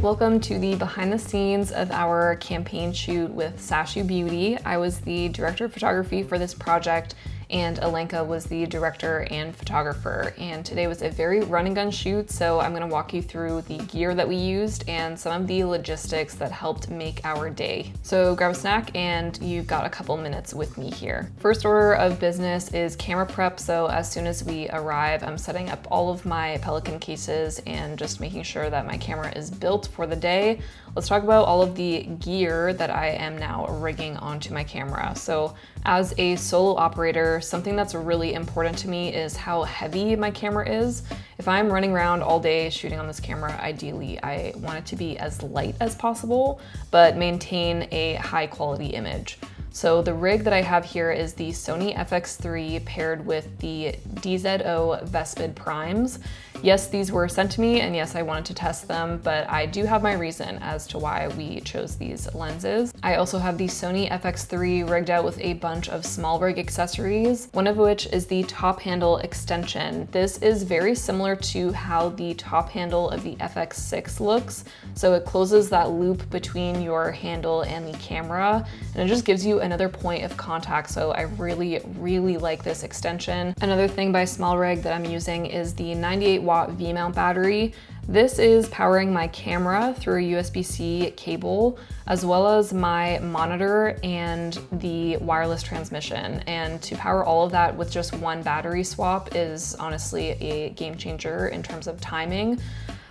Welcome to the behind the scenes of our campaign shoot with Sacheu Beauty. I was the director of photography for this project, and Alenka was the director and photographer. And today was a very run and gun shoot, so I'm gonna walk you through the gear that we used and some of the logistics that helped make our day. So grab a snack and you've got a couple minutes with me here. First order of business is camera prep. So as soon as we arrive, I'm setting up all of my Pelican cases and just making sure that my camera is built for the day. Let's talk about all of the gear that I am now rigging onto my camera. So as a solo operator, something that's really important to me is how heavy my camera is. If I'm running around all day shooting on this camera, ideally I want it to be as light as possible, but maintain a high quality image. So the rig that I have here is the Sony FX3 paired with the DZO Vespid Primes. Yes, these were sent to me, and yes, I wanted to test them, but I do have my reason as to why we chose these lenses. I also have the Sony FX3 rigged out with a bunch of SmallRig accessories, one of which is the top handle extension. This is very similar to how the top handle of the FX6 looks. So it closes that loop between your handle and the camera, and it just gives you another point of contact. So I really like this extension. Another thing by SmallRig that I'm using is the 98-watt V-mount battery. This is powering my camera through a USB-C cable, as well as my monitor and the wireless transmission. And to power all of that with just one battery swap is honestly a game changer in terms of timing.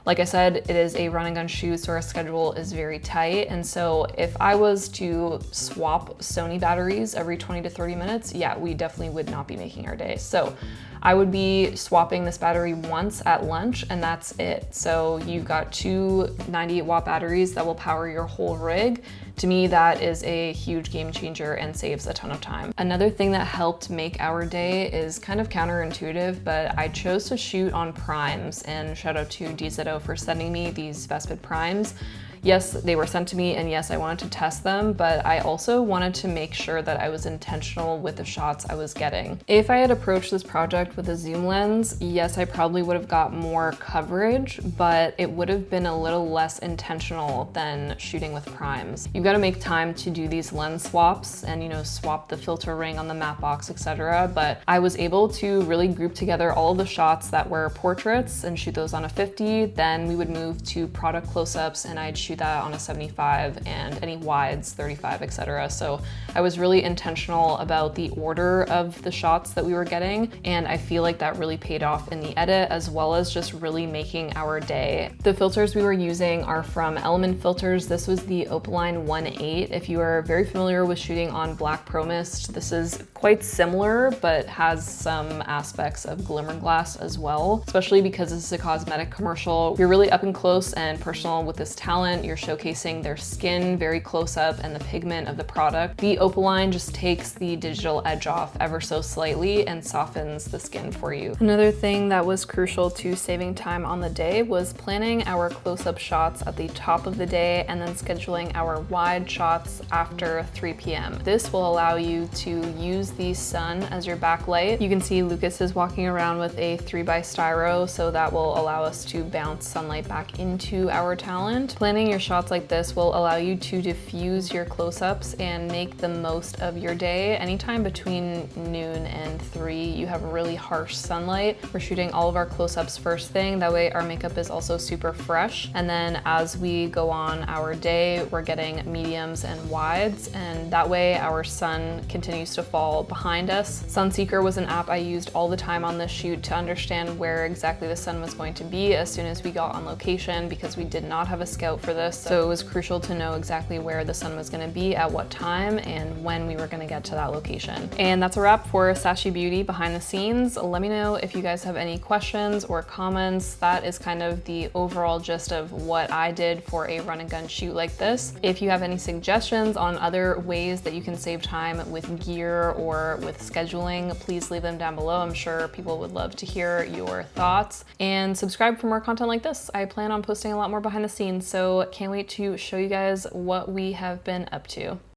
Like I said, it is a run and gun shoot, so our schedule is very tight. And so if I was to swap Sony batteries every 20 to 30 minutes, yeah, we definitely would not be making our day. So I would be swapping this battery once at lunch, and that's it. So you've got two 98-watt batteries that will power your whole rig. To me, that is a huge game changer and saves a ton of time. Another thing that helped make our day is kind of counterintuitive, but I chose to shoot on primes, and shout out to DZO for sending me these Vespid Primes. Yes, they were sent to me, and yes, I wanted to test them, but I also wanted to make sure that I was intentional with the shots I was getting. If I had approached this project with a zoom lens, yes, I probably would have got more coverage, but it would have been a little less intentional than shooting with primes. You've got to make time to do these lens swaps and, you know, swap the filter ring on the matte box, etc. But I was able to really group together all of the shots that were portraits and shoot those on a 50. Then we would move to product close-ups, and I'd shoot that on a 75, and any wides 35, etc. So I was really intentional about the order of the shots that we were getting, and I feel like that really paid off in the edit, as well as just really making our day. The filters we were using are from Element Filters. This was the Opaline 1.8. If you are very familiar with shooting on black pro mist, this is quite similar, but has some aspects of glimmer glass as well, especially because this is a cosmetic commercial. You're really up and close and personal with this talent. You're showcasing their skin very close up and the pigment of the product. The Opaline just takes the digital edge off ever so slightly and softens the skin for you. Another thing that was crucial to saving time on the day was planning our close-up shots at the top of the day and then scheduling our wide shots after 3 p.m. This will allow you to use the sun as your backlight. You can see Lucas is walking around with a 3x styro, so that will allow us to bounce sunlight back into our talent. Planning your shots like this will allow you to diffuse your close-ups and make the most of your day. Anytime between noon and 3, you have really harsh sunlight. We're shooting all of our close-ups first thing. That way our makeup is also super fresh. And then as we go on our day, we're getting mediums and wides, and that way our sun continues to fall behind us. Sunseeker was an app I used all the time on this shoot to understand where exactly the sun was going to be as soon as we got on location, because we did not have a scout for this. So it was crucial to know exactly where the sun was going to be at what time and when we were going to get to that location. And that's a wrap for Sacheu Beauty behind the scenes. Let me know if you guys have any questions or comments. That is kind of the overall gist of what I did for a run and gun shoot like this. If you have any suggestions on other ways that you can save time with gear or with scheduling, please leave them down below. I'm sure people would love to hear your thoughts. And subscribe for more content like this. I plan on posting a lot more behind the scenes, so can't wait to show you guys what we have been up to.